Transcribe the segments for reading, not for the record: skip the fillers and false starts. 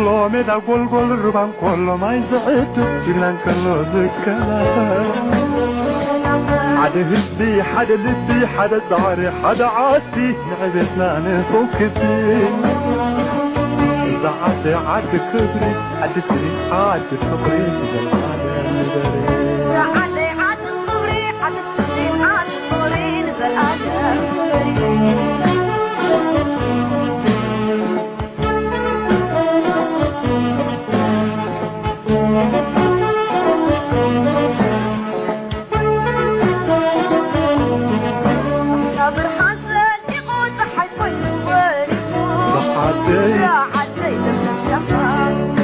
كله ميدا قول ربان كله ما يزعت جنان كله زكلا حدا هدي حدا لبي حدا سعري حدا عاسي نعبتنا نفوكتي زعاتي عاد كبري عاد سري عاد فقري زعاتي عاد كبري عاد سري عاد فقري نزل صابر حسن يقول صحي كل وارد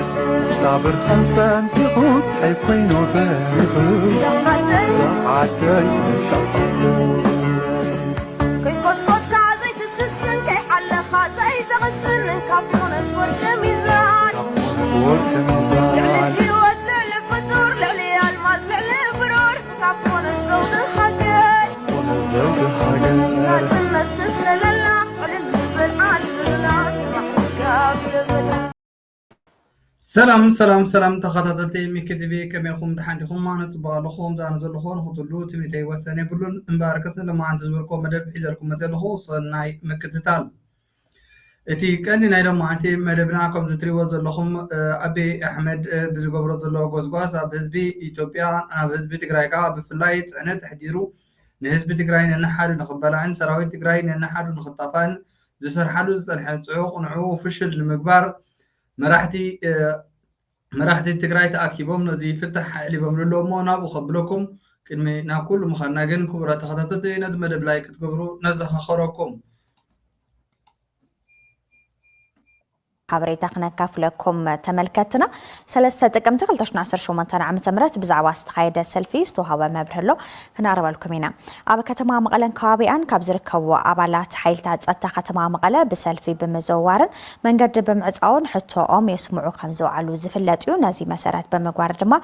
صابر حسن يقول حيكون وبارغ عتاي شحر كيف وصفص عزيت السسن كي حلقها زي غسن كابون الفرشة ميزان لعلي الواد لعلي الفتور لعلي الماس لعلي برور كابون الزود الحقاي لازم تسلل الله وللنسبة العاشرنا سلام تخاطرتي مكتبي كم يخون بحندكم ما نتبع لخوم زان زلخون خطلو تميتي وسنة بلون مباركة لما عند زبركم مدب حزركم مثل خوص ناي مكتتال اتي كان نايرا معتي مدبناكم زتريو زلخوم ابي احمد بزغبر زلو غوزغواس اب حزبي ايثيوبيا اب حزبي تግራይካ بفلايت انا تحديرو نحزبي تግራይ نحد نخبلعن سراويت تግራይ نحد نخطفان زسرحلو زصلحن صعوق نعو فشل المقبار مراحتي تግራይ تأكيبهم نزي فتح اللي بمرلو مو نابو خبلكم كلمة ناكل مخناجن كبرى تخططتي نزم دبلاي كتكبروا نزح خروكم حبريتا كنكافلكم تملكتنا سلسة تقمت 2018 عام تمرت بزعوا استخايدة سلفي استوهاوا مبرهلو كنعرب لكم هنا أبا كتما مقالن كوابيان كابزركو أبالات حيلتات أتا كتما مقالة بسلفي بمزوارن من قد بمعزعون حتو أم يسمعو خمزو علو زفلاتيو نازي مسارات بمقواردما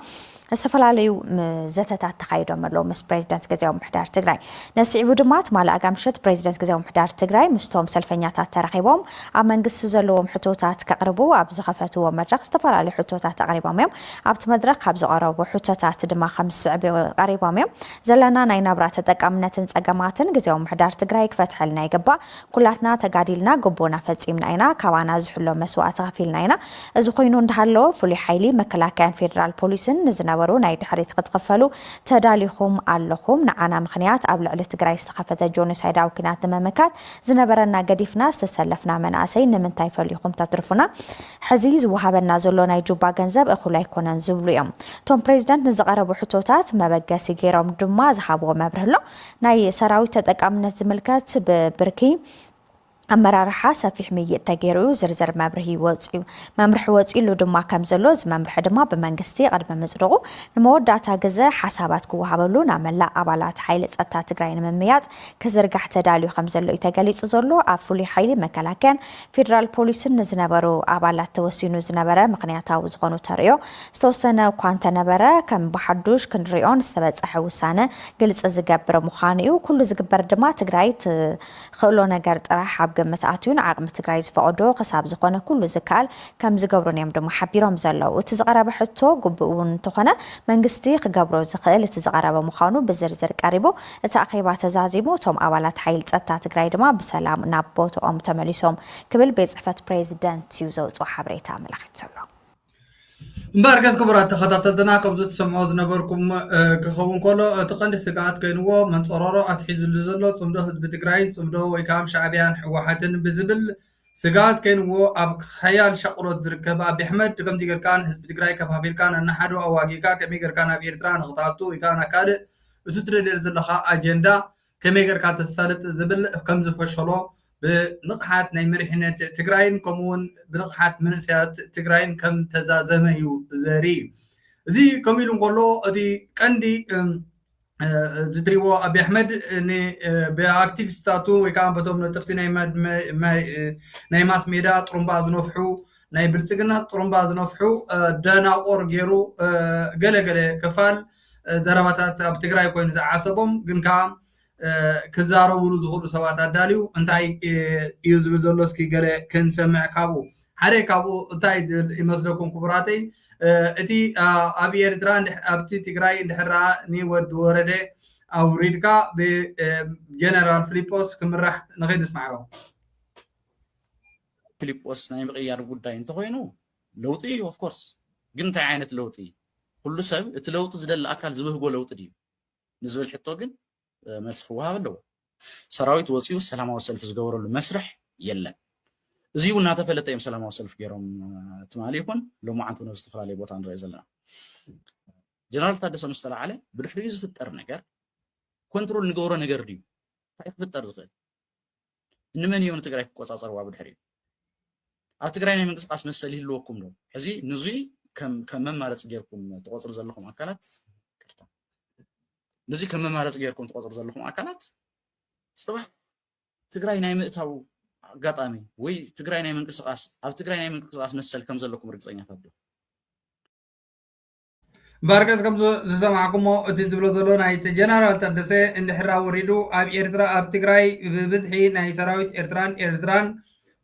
استفلاليو زتتات تخايدو ملو مس بريزيدنت غزاو محدار تግራይ نسعيبو دمات مال أقامشت بريزيدنت غزاو محدار تግራይ مستوم سلفنياتات ترخيبهم أب منقس زلوهم حتوتات كقربوا أب زخفتو مدرخ استفلالي حتوتات تقريبهم يوم أبت مدرخ أب زقربو حتوتات دما 5 سعبي قريبهم يوم زلنا ناي نبرات تقامنتن صقماتن غزاو محدار تግራይ كفتحلنا يقبا كلاتنا تقاديلنا قبونا فصيمنا اينا كوانا زحلو مسواعت غفيلنا اينا از خوينو اندحلو فولي حيلي مكلاكان فيدرال بوليسن نزنبرو ناي دحريت قتقفلو تداليخم اللخم نعنا مخنيات اب لعل تግራይ استخفته جونيسايداو كنات ممكات زنبرنا قديفنا استسلفنا مناسي نمنتاي فليخم تطرفنا حزيز وهبنا زلو ناي جوبا غنزب اخو لا يكونن زبلو يم توم بريزيدنت نزقربو حتوتات مبغاسي غيرم دما زحابو مبرهلو ناي سراويت تقامنت زملكات ببركي أمرارها سفيح مية تجارو زرزر مبرهي واتيو ممرح واتيلو دما كم زلوز ممرح دما بمنجستي قد بمزرعو نمود داتا جزء حسابات كوا هبلو نعمل لا أبالات حيلة أتا تجراين مميات كزرجح تداليو خمزلو يتجلي تزلو أفولي حيلة مكلاكن فيدرال بوليس نزنبرو أبالات توسينو زنبرة مقنياتا وزغنو تريو استوسنا وكانت نبرة كم بحدوش كن ريون استبت أحوسانة قلت أزجبر مخانيو كل زجبر دما تجرايت خلو نجرت راح متعاتون عقم تግራይ ዝፈቀዶ خساب زخونه كل زكال كم زغبرون يم دم حبيرهم زلو تزقرب حتو قبون تخونه منغستي خغبرو زخيل تزقرب مخانو بزرزر قريبو اتاخيبا تزازيمو توم ابالات حيل صتا تግራይ دما بسلام نابوتو ام تمليسوم كبل بيت صحفت بريزيدنت يوزو صو حبريتا ملخت زلو مباركة كبرات تخططتنا كبزت سمعوا زنبركم كخون كله تقند سقعات كينوا من صرارة أتحيز اللزلة صمده حزب تግራይ صمده ويكام شعبيان حواحتن بزبل سقعات كينوا أب خيال شقرة ذركب أبي أحمد كم تيجر كان حزب تግራይ كفابيل كان أن حدو أواجيكا كميجر كان بيرتران غطاتو ويكان كاد وتدري لزلخا أجندة كميجر كات السالت زبل كم زفشلو بنقحات نيمرحنة تግራይን كمون بنقحات منسيات تግራይን كم تزازميو زري زي كميلون قولو دي كاندي زدريو أبي أحمد بأكتيف ستاتو وكان بتوم نتفتي نايماس ميدا طرمباز نوفحو ناي بلسقنا طرمباز نوفحو دانا أورجيرو قلق كفال زرباتات أب تግራይ كوين زعصبهم جنكا كزارو ولو زخلو سوات الداليو انتاي يوزب زلوسكي قال كنسمع كابو حدا كابو تاي يمسلكم كبراتي اتي ابي ايرترا ابتي تግራይ እንድሕራ ኒ ወድ ወረደ አውሪድካ بجنرال فيليبوس كمرح نخيد نسمعه فيليبوس ናይ ምቅያር ጉዳይ እንተኮይኑ ለውጢ ኦፍ ኮርስ ግን እንታይ ዓይነት ለውጢ ኩሉ ሰብ እቲ ለውጢ ዝደለ አካል ዝብህጎ ለውጢ ድዩ ንዝብል ሕቶ ግን መልስ ክወሃብ ኣለዎ ሰራዊት ወፂኡ ሰላማዊ ሰልፍ ዝገበረሉ መስርሕ የለን እዚው እናተፈለጠ እዮም ሰላማዊ ሰልፍ ገይሮም ትማሊ ይኹን ሎማዓንቱ ነው ዝተፈላለዩ ቦታ ንርኢ ዘለና ጀነራል ታደሰ መስተላዓለ ብድሕሪኡ ዝፍጠር ነገር ኮንትሮል ንገብሮ ነገር ድዩ እንታይ ክፍጠር ዝኽእል እንመን እዮም ትግራይ ክቆፃፀርዋ ብድሕሪኡ ኣብ ትግራይ ናይ ምንቅስቃስ መሰል ይህልወኩም ዶ ሕዚ ንዙይ ከም መማለፅ ጌርኩም ተቆፅሩ ዘለኹም ኣካላት ንዙይ ከም መማለፅ ጌርኩም ተቆፅሩ ዘለኹም ኣካላት ጽባሕ ትግራይ ናይ ምእታው አጋጣሚ ወይ ትግራይ ናይ ምንቅስቃስ ኣብ ትግራይ ናይ ምንቅስቃስ መሰል ከም ዘለኩም ርግፀኛታት ዶ ባርገስ ከም ዝሰማዕኩሞ እቲ ዝብሎ ዘሎ ናይ ጀነራል ታደሰ እንድሕራ ወሪዱ ኣብ ኤርትራ ኣብ ትግራይ ብብዝሒ ናይ ሰራዊት ኤርትራን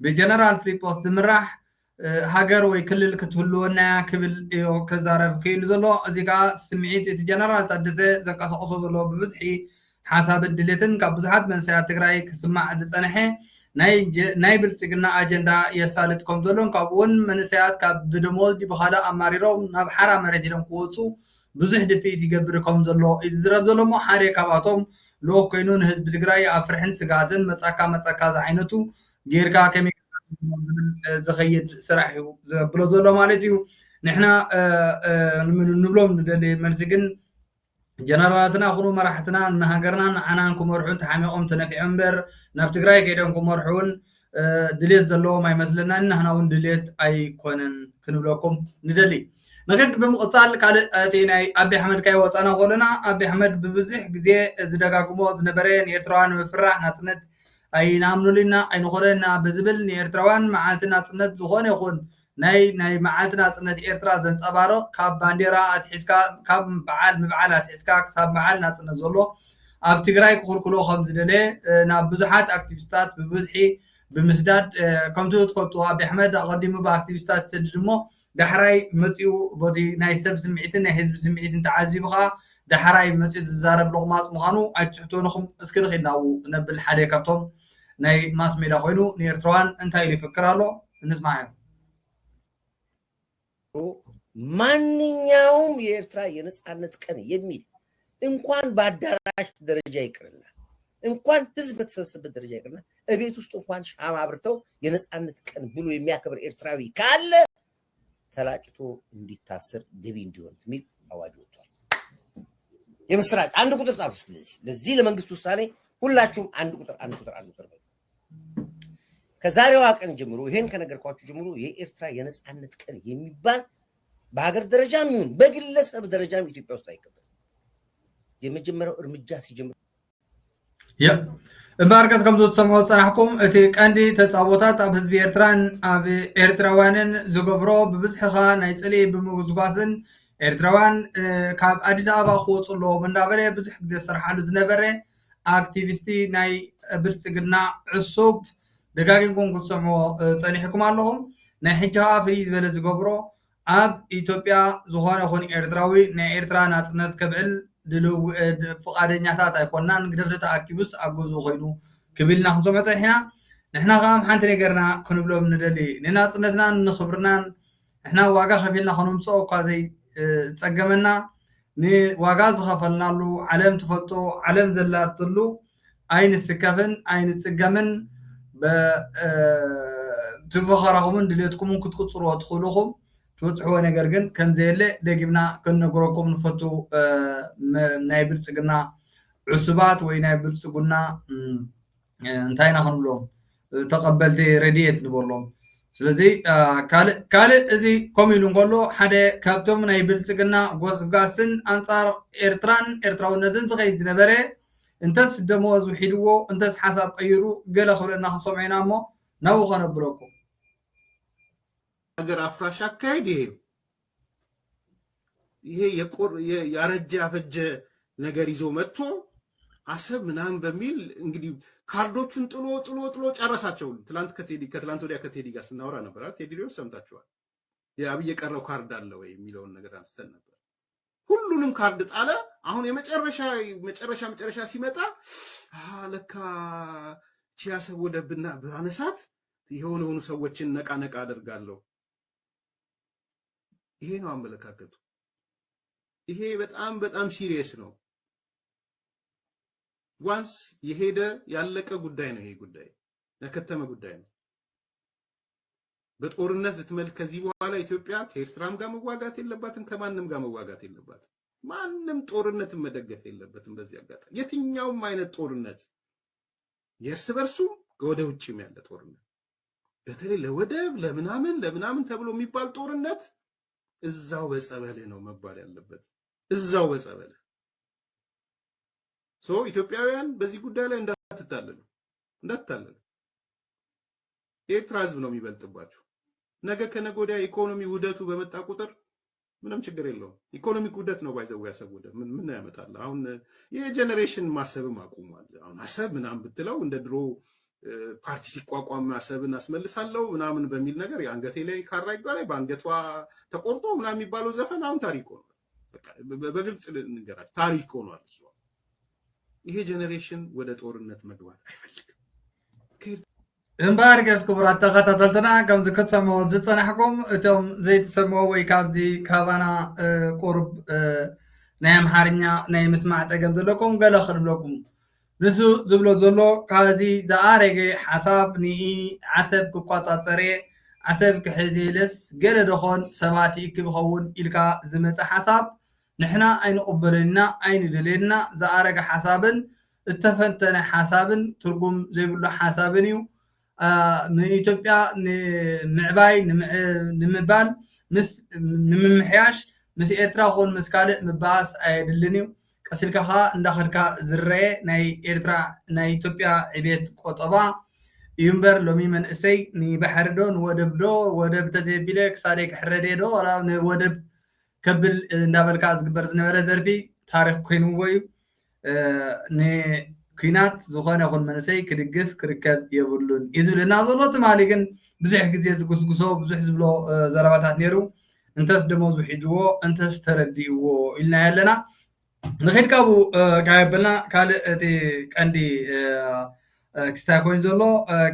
بجنرال فيليبوس زمراح هاجر ويكلل كتهلونا كبل كزارب كيل زلو زيكا سمعيت جنرال تدسه زكا سقصو زلو ببزحي حساب الدليتن كبزحات من سيات تግራይ كسمع زصنحه ናይ ብልጽግና አጀንዳ የሳልጥኩም ዘሎን ካብውን መንሰያት ካብ ብደሞዝ ዲበኻላ አማሪሮም ናብ ሓራ መሬት ኢሎም ክወፁ ብዙሕ ድፊት ይገብርኩም ዘሎ ይዝረብ ዘሎሞ ሓደ ካብኣቶም ሎክ ኮይኑ ንህዝቢ ትግራይ ኣብ ፍርሕን ስጋትን መጻካ ዝዓይነቱ ጌርካ ከመይ ዝኸይድ ስራሕ እዩ ዝብሎ ዘሎ ማለት እዩ ንሕና ንብሎም ንደሊ መልሲ ግን ጀነራላትና خنو መራሕትና ንሃገርና ንዓናን ኩመርሑን ተሓሚቆም ተነፊዖም በር ናብ ትግራይ ከይዶም ኩመርሑን ድሌት ዘለዎም ኣይመስለናን ንሕናውን ድሌት ኣይኮነን ክንብለኩም ንደሊ ንግድ ብምቕፃል ካልእ እቲ ናይ አቢ ኣሕመድ ካይ ወፃና ኮለና አቢ ኣሕመድ ብብዙሕ ግዜ ዝደጋግሞ ዝነበረ ንኤርትራውያን ምፍራሕ ናጽነት ኣይናምኑልና ኣይንኾነና ብዝብል ንኤርትራውያን መዓልቲ ናጽነት ዝኾነ ይኹን ናይ መዓልቲ ናጽነት ኤርትራ ዘንጸባርቕ ካብ ባንዴራ ኣትሒዝካ ካብ በዓል ምብዓል ኣትሒዝካ ክሳብ በዓል ናጽነት ዘሎ ኣብ ትግራይ ክኽልክሎ ከም ዝደለ ናብ ብዙሓት ኣክቲቪስታት ብብዝሒ ብምስዳድ ከምቲ ትፈልጡ አቢ ኣሕመድ ኣቐዲሙ ብኣክቲቪስታት ዝሰድድ እሞ ዳሕራይ መፂኡ ቦቲ ናይ ሰብ ስምዒትን ናይ ህዝቢ ስምዒትን ተዓዚብኻ ዳሕራይ መፂኡ ዝዛረብ ልቕማፅ ምዃኑ ኣይትሕቶንኹም እስኪ ንኽድናው ነብል ሓደ ካብቶም ናይ ማስ ሜዳ ኮይኑ ንኤርትራውያን እንታይ ኢሉ ይፍክር ኣሎ እንስማዕ ማንኛውም የኤርትራ የነጻነት ቀን የሚል እንኳን በአዳራሽ ደረጃ ይቅርና እንኳን ህዝብ በተሰበሰበበት ደረጃ ይቅርና እቤት ውስጥ እንኳን ሻማ አብርተው የነጻነት ቀን ብሎ የሚያከብር ኤርትራዊ ካለ ተላጭቶ እንዲታሰር ገቢ እንዲሆን የሚል አዋጅ ወጥቷል። የምስራች አንድ ቁጥር ጻፉ። ለዚህ ለመንግስት ውሳኔ ሁላችሁም አንድ ቁጥር ከዛሬዋ ቀን ጀምሮ ይሄን ከነገርኳችሁ ጀምሮ የኤርትራ የነጻነት ቀን የሚባል በሀገር ደረጃም ይሁን በግለሰብ ደረጃም ኢትዮጵያ ውስጥ አይከበርም። የመጀመሪያው እርምጃ ሲጀምር እምባርገስ ከም ዝሰምዑ ፀናሕኩም እቲ ቀንዲ ተፃቦታት ኣብ ህዝቢ ኤርትራን ኣብ ኤርትራውያንን ዝገብሮ ብብዝሕኻ ናይ ፅልኢ ብምጉዝጓዝን ኤርትራውያን ካብ ኣዲስ ኣበባ ክወፁ ኣለዎም እንዳበለ ብዙሕ ግዜ ዝሰርሓሉ ዝነበረ ኣክቲቪስቲ ናይ ብልፅግና ዕሱብ ደጋጊምኩም ክትሰምዑ ፀኒሕኩም ኣለኹም ናይ ሕጂ ከዓ ፍልይ ዝበለ ዝገብሮ ኣብ ኢትዮጵያ ዝኾነ ይኹን ኤርትራዊ ናይ ኤርትራ ናጽነት ከብዕል ፍቃደኛታት ኣይኮናን ግደፍቲ ተኣኪቡስ ኣገዙ ኮይኑ ክብልና ክንሰምዖ ፀኒሕና ንሕና ከዓ ሓንቲ ነገርና ክንብሎም ንደሊ ንናጽነትናን ንኽብርናን ንሕና ዋጋ ከፊልና ክነምፅኦ እኳ ዘይፀገመና ንዋጋ ዝኸፈልናሉ ዓለም ትፈልጦ ዓለም ዘላትሉ ኣይንስከፍን ኣይንፅገምን ትፈኸራኹምን ድሌትኩምን ክትቅፅርዎ ትኽእሉኹም ትበፅሕዎ ነገር ግን ከምዘየለ ደጊምና ክንነግረኩም ንፈቱ ናይ ብልፅግና ዕሱባት ወይ ናይ ብልፅግና እንታይ ኢና ክንብሎም ተቐበልቲ ረድኤት ንበሎም ስለዚ ካልእ እዚ ከምኡ ኢሉ እንከሎ ሓደ ካብቶም ናይ ብልፅግና ጎስጓስን ኣንጻር ኤርትራን ኤርትራውነትን ዝኸይድ ዝነበረ እንተስ ደመወዝ ውሒድዎ እንተስ ሓሳብ ቀይሩ ገለ ክብለና ክንሰምዖ ኢና እሞ ናብኡ ከነብለኩም ሀገር አፍራሽ አካሄድ ይሄ ያረጀ አፈጀ ነገር ይዞ መጥቶ አሰብ ምናምን በሚል እንግዲህ ካርዶቹን ጥሎ ጨረሳቸው። ከትላንት ወዲያ ከቴዲ ጋር ስናወራ ነበር አይደል? ቴዲ ሪዮ ሰምታችኋል። የአብይ የቀረው ካርድ አለ ወይ የሚለውን ነገር አንስተን ነበር። ሁሉንም ካርድ ጣለ። አሁን መጨረሻ ሲመጣ ለካ ቺያሰብ ወደብና በአነሳት የሆኑ ሰዎችን ነቃ አደርጋለሁ። ይሄ ነው አመለካከቱ። ይሄ በጣም ሲሪየስ ነው። ዋንስ የሄደ ያለቀ ጉዳይ ነው። ይሄ ጉዳይ ያከተመ ጉዳይ ነው። በጦርነት ልትመልክ ከዚህ በኋላ ኢትዮጵያ ከኤርትራም ጋር መዋጋት የለባትም፣ ከማንም ጋር መዋጋት የለባትም። ማንም ጦርነትን መደገፍ የለበትም። በዚህ አጋጣሚ የትኛውም አይነት ጦርነት የእርስ በርሱ ወደ ውጭም ያለ ጦርነት በተለይ ለወደብ ለምናምን ተብሎ የሚባል ጦርነት እዛው በጸበልህ ነው መባል ያለበት። እዛው በጸበልህ ኢትዮጵያውያን በዚህ ጉዳይ ላይ እንዳትታለሉ። የኤርትራ ህዝብ ነው የሚበልጥባችሁ። ነገ ከነገ ወዲያ ኢኮኖሚ ውደቱ በመጣ ቁጥር ምንም ችግር የለውም። ኢኮኖሚክ ውደት ነው ባይዘው ያሰቡደ ምን ያመጣል? አሁን የጄኔሬሽን ማሰብም አቁሟል። አሁን አሰብ ምናምን ብትለው እንደ ድሮ ፓርቲ ሲቋቋም አሰብን አስመልሳለሁ ምናምን በሚል ነገር የአንገቴ ላይ ካራ ይጓላይ በአንገቷ ተቆርጦ ምናምን የሚባለው ዘፈን አሁን ታሪክ ሆኗል። በቃ በግልጽ ንገራችሁ ታሪክ ሆኗል። ይሄ ጄኔሬሽን ወደ ጦርነት መግባት አይፈልግም። እምበር ገስ ክቡራት ተኸታተልትና ከም ዝክትሰምዑ ዝፀናሕኩም እቶም ዘይትሰምዑ ወይ ካብዚ ካባና ቁርብ ናይ ኣምሓርኛ ናይ ምስማዕ ፀገም ዘለኩም ገለ ክድብለኩም ንሱ ዝብሎ ዘሎ ካብዚ ዝኣረገ ሓሳብ ዓሰብ ክቋፃፀረ ዓሰብ ክሕዝልስ ገለ ደኾን ሰባት ይእክብ ይኸውን ኢልካ ዝመፀ ሓሳብ ንሕና ኣይንቕበለና ኣይንደልየና ዝኣረገ ሓሳብን እተፈተነ ሓሳብን ትርጉም ዘይብሉ ሓሳብን እዩ ንኢትዮጵያ ንምዕባይ ንምባል ንምምሕያሽ ምስ ኤርትራ ኹን ምስ ካልእ ምባኣስ ኣየድልን እዩ ቀሲልካ ኸ እንዳኸድካ ዝረአ ናይ ኤርትራ ናይ ኢትዮጵያ ዕቤት ቆጠባ እዩ እምበር ሎሚ መንእሰይ ንባሕሪ ዶ ንወደብ ዶ ወደብ ተዘይቢለ ክሳደይ ክሕረደ ዶ ወላ ንወደብ ከብል እንዳበልካ ዝግበር ዝነበረ ደርፊ ታሪክ ኮይኑዎ እዩ ኩናት ዝኾነ ይኹን መንእሰይ ክድግፍ ክርከብ የብሉን እዩ ዝብለና ዘሎ። ትማሊ ግን ብዙሕ ግዜ ዝጉስጉሶ ብዙሕ ዝብሎ ዘረባታት ነይሩ። እንተስ ደሞዙ ሒጅዎ እንተስ ተረዲእዎ ኢልና ያለና ንኸይድ ካብኡ ካየበልና ካልእ እቲ ቀንዲ ክስታይ ኮይኑ ዘሎ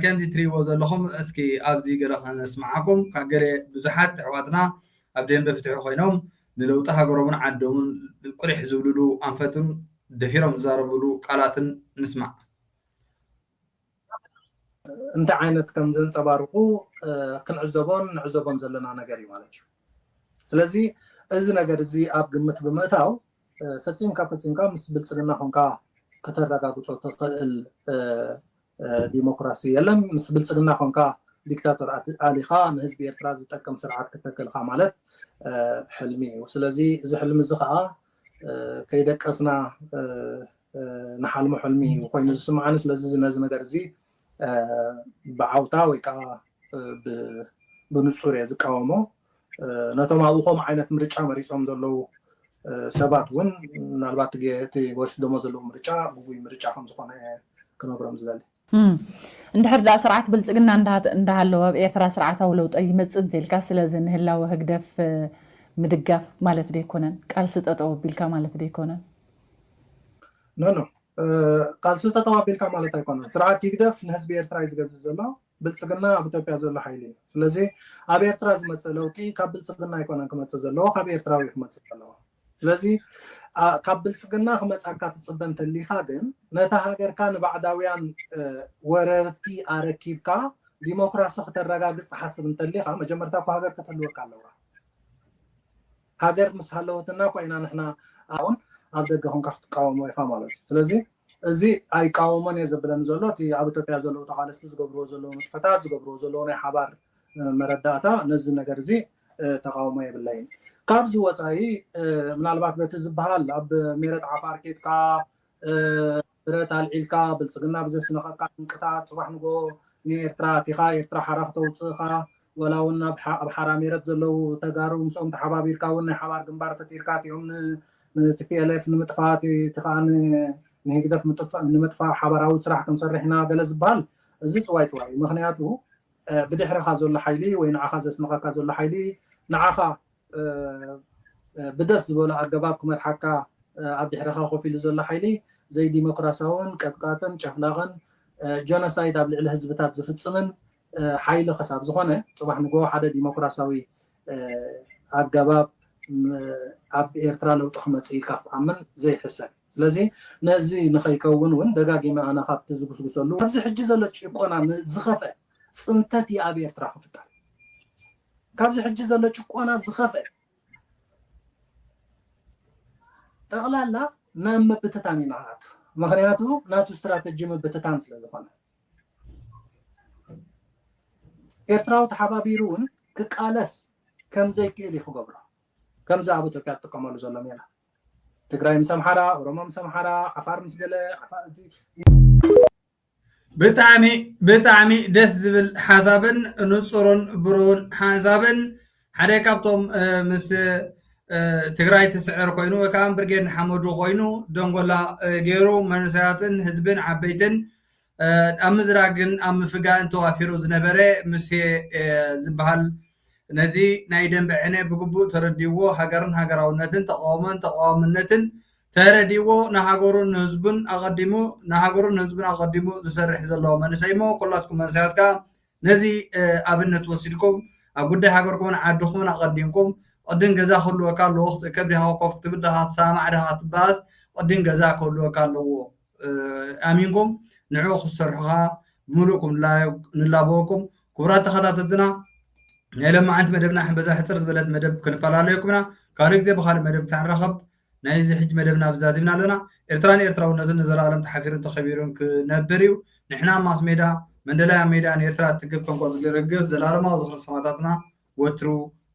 ከምዚ ትሪእዎ ዘለኹም እስኪ ኣብዚ ገለ ከነስማዓኩም ካብ ገለ ብዙሓት ኣሕዋትና ኣብ ደንበ ፍትሒ ኮይኖም ንለውጢ ሃገሮምን ዓዶምን ቁሪሕ ዝብልሉ ኣንፈትን ደፊሮም ዝዛረብሉ ቃላትን ንስማዕ። እንታይ ዓይነት ከም ዘንፀባርቁ ክንዕዘቦን ዘለና ነገር እዩ ማለት እዩ። ስለዚ እዚ ነገር እዚ ኣብ ግምት ብምእታው ፈፂምካ ምስ ብልፅግና ኮንካ ከተረጋግፆ ትኽእል ዲሞክራሲ የለን። ምስ ብልፅግና ኮንካ ዲክታተር ኣሊኻ ንህዝቢ ኤርትራ ዝጠቅም ስርዓት ክተክልካ ማለት ሕልሚ እዩ። ስለዚ እዚ ሕልሚ እዚ ከዓ ከይደቀስና ንሓልሞ ሕልሚ ኮይኑ ዝስምዓኒ። ስለዚ ነዚ ነገር እዚ ብዓውታ ወይ ከዓ ብንፁር እየ ዝቃወሞ። ነቶም ኣብኡ ዓይነት ምርጫ መሪፆም ዘለው ሰባት እውን ምናልባት እቲ ወሲዶሞ ዘለው ምርጫ ጉቡይ ምርጫ ከም ዝኾነ ክነግሮም ዝደሊ እንድሕር ዳ ስርዓት ብልፅግና እንዳሃለወ ኣብ ኤርትራ ስርዓታዊ ለውጢ ይመፅእ እንተኢልካ ስለዚ ንህላዊ ህግደፍ ምድጋፍ ማለት ዶ ይኮነን ቃልሲ ጠጠው ኣቢልካ ማለት ዶ ይኮነን? ኖ ቃልሲ ጠጠው ኣቢልካ ማለት ኣይኮነን። ስርዓት ይግደፍ ንህዝቢ ኤርትራ እዩ ዝገዝእ ዘሎ። ብልፅግና ኣብ ኢትዮጵያ ዘሎ ሓይሊ እዩ። ስለዚ ኣብ ኤርትራ ዝመፅእ ለውጢ ካብ ብልፅግና ኣይኮነን ክመፅእ ዘለዎ ካብ ኤርትራዊ ክመፅእ ዘለዎ። ስለዚ ካብ ብልፅግና ክመፃካ ትፅበ እንተሊካ ግን ነታ ሃገርካ ንባዕዳውያን ወረርቲ ኣረኪብካ ዲሞክራሲ ክተረጋግፅ ትሓስብ እንተሊካ መጀመርታ እኳ ሃገር ከተልወካ ኣለዋ። ሃገር ምስ ሃለወትና ኮይና ንሕና አሁን ኣብ ደገ ኮንካ ክትቃወሞ ኢኻ ማለት እዩ። ስለዚ እዚ ኣይቃወሞን እየ ዘብለኒ ዘሎ እቲ ኣብ ኢትዮጵያ ዘለው ተቃለስቲ ዝገብርዎ ዘለው ንጥፈታት ዝገብርዎ ዘለው ናይ ሓባር መረዳእታ ነዚ ነገር እዚ ተቃውሞ የብለይን። ካብዚ ወፃኢ ምናልባት በቲ ዝበሃል ኣብ ሜረት ዓፋር ኬድካ ብረት ኣልዒልካ ብልፅግና ብዘስነኸካ እንቅታት ፅባሕ ንጎ ንኤርትራ ቲኻ ኤርትራ ሓራ ክተውፅእኻ ወላ እውን ኣብ ሓራ ሜረት ዘለው ተጋሩ ምስኦም ተሓባቢርካ እውን ናይ ሓባር ግንባር ፈጢርካ እቲኦም ንቲፒኤልኤፍ ንምጥፋት እቲ ከዓ ንህግደፍ ንምጥፋእ ሓበራዊ ስራሕ ክንሰርሕና ገለ ዝበሃል እዚ ፅዋይ ፅዋይ ምክንያቱ ብድሕሪኻ ዘሎ ሓይሊ ወይ ንዓኻ ዘስንኸካ ዘሎ ሓይሊ ንዓኻ ብደስ ዝበሎ ኣገባብ ክመርሓካ ኣብ ድሕሪኻ ኮፍ ኢሉ ዘሎ ሓይሊ ዘይ ዲሞክራሲያውን ቀጥቃጥን ጨፍላቕን ጀኖሳይድ ኣብ ልዕሊ ህዝብታት ዝፍፅምን ሓይሊ ክሳብ ዝኾነ ፅባሕ ንጎ ሓደ ዲሞክራሲያዊ ኣገባብ ኣብ ኤርትራ ለውጢ ክመፅእ ኢልካ ክትኣምን ዘይሕሰብ ስለዚ ነዚ ንኸይከውን እውን ደጋጊመ ኣነ ካብቲ ዝጉስጉሰሉ ኣብዚ ሕጂ ዘሎ ጭቆና ዝኸፍአ ፅንተት ኣብ ኤርትራ ክፍጠር ካብዚ ሕጂ ዘሎ ጭቆና ዝኸፍአ ጠቕላላ ናብ ምብትታን ኢና ንኣቱ ምክንያቱ ናቱ ስትራቴጂ ምብትታን ስለ ዝኾነ ኤርትራዊ ተሓባቢሩ እውን ክቃለስ ከምዘይክእል ክገብሮ ከምዚ ኣብ ኢትዮጵያ ትጥቀመሉ ዘሎ ሜላ ትግራይ ምስ ኣምሓራ ኦሮሞ ምስ ኣምሓራ ዓፋር ምስ ገለ ብጣዕሚ ደስ ዝብል ሓሳብን ንፁርን ብሩን ሓሳብን ሓደ ካብቶም ምስ ትግራይ ትስዕር ኮይኑ ወይ ከዓ ብርጌድ ሓመዱ ኮይኑ ደንጎላ ገይሩ መንእሰያትን ህዝብን ዓበይትን ኣብ ምዝራግን ኣብ ምፍጋእን ተዋፊሩ ዝነበረ ምስ ዝበሃል ነዚ ናይ ደንበ ዕነ ብግቡእ ተረዲዎ ሃገርን ሃገራውነትን ተቃዋምነትን ተረዲዎ ንሃገሩን ህዝቡን ኣቀዲሙ ዝሰርሕ ዘለዎ መንእሰይ ሞ ኩላትኩም መንእሰያት ከዓ ነዚ ኣብነት ወሲድኩም ኣብ ጉዳይ ሃገርኩምን ዓድኹምን ኣቀዲምኩም ቅድን ገዛ ክህልወካ ኣለዎ ክትእከብ ዲኻ ኮፍ ትብል ዲኻ ትሰማዕ ዲኻ ትባስ ቅድን ገዛ ክህልወካ ኣለዎ ኣሚንኩም ንዕኡ ክሰርሑኻ ብምሉእኩም ንላበወኩም ክቡራት ተኸታተልትና ናይ ሎማዓንቲ መደብና በዛ ሕፅር ዝበለት መደብ ክንፈላለየኩምና ካልእ ግዜ ብካልእ መደብ ክሳንረኸብ ናይዚ ሕጂ መደብና ብዛዚምና ኣለና ኤርትራን ኤርትራውነትን ንዘለኣለም ተሓፊሩን ተኸቢሩን ክነብር እዩ ንሕና ማስ ሜዳ መንደላይ ሜዳ ንኤርትራ ትግብ ከንቆ ዝርግብ ዘላለማዊ ዝኽሪ ሰማዕታትና ወትሩ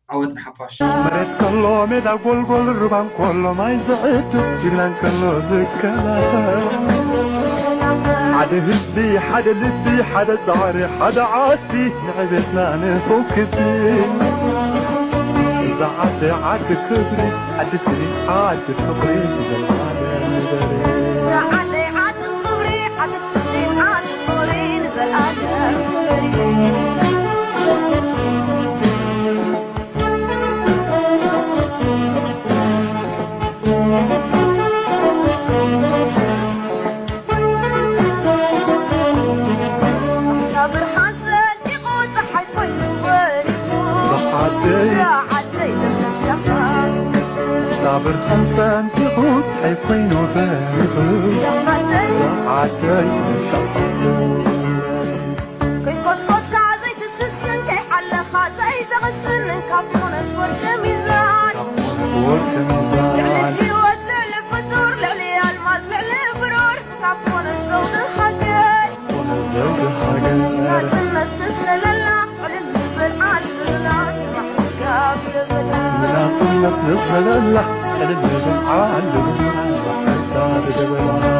عود نحفاش مريت كله ميدا قول الربان كله ما يزعت جنان كله زكلا حدا هدي حدا لدي حدا زعري حدا عاسي نعبتنا نفوك الدين زعت عاد كبري حد سري عاد كبري زعت عاد كبري حد سري عاد كبري زعت كبري صابر خمسان تقود حيكون وبارغ ساعتين شحط كيف قصص عزيت السسن كي حلقها زي زغسن كابون الفرشة ميزان لعلي ودلع الفتور لعلي الماس لعلي برور كابون الزود الحقاي لازم تسلل الله ولنسبة العالسلنا من أصلك نصل الله البدع علم حتى بدبلا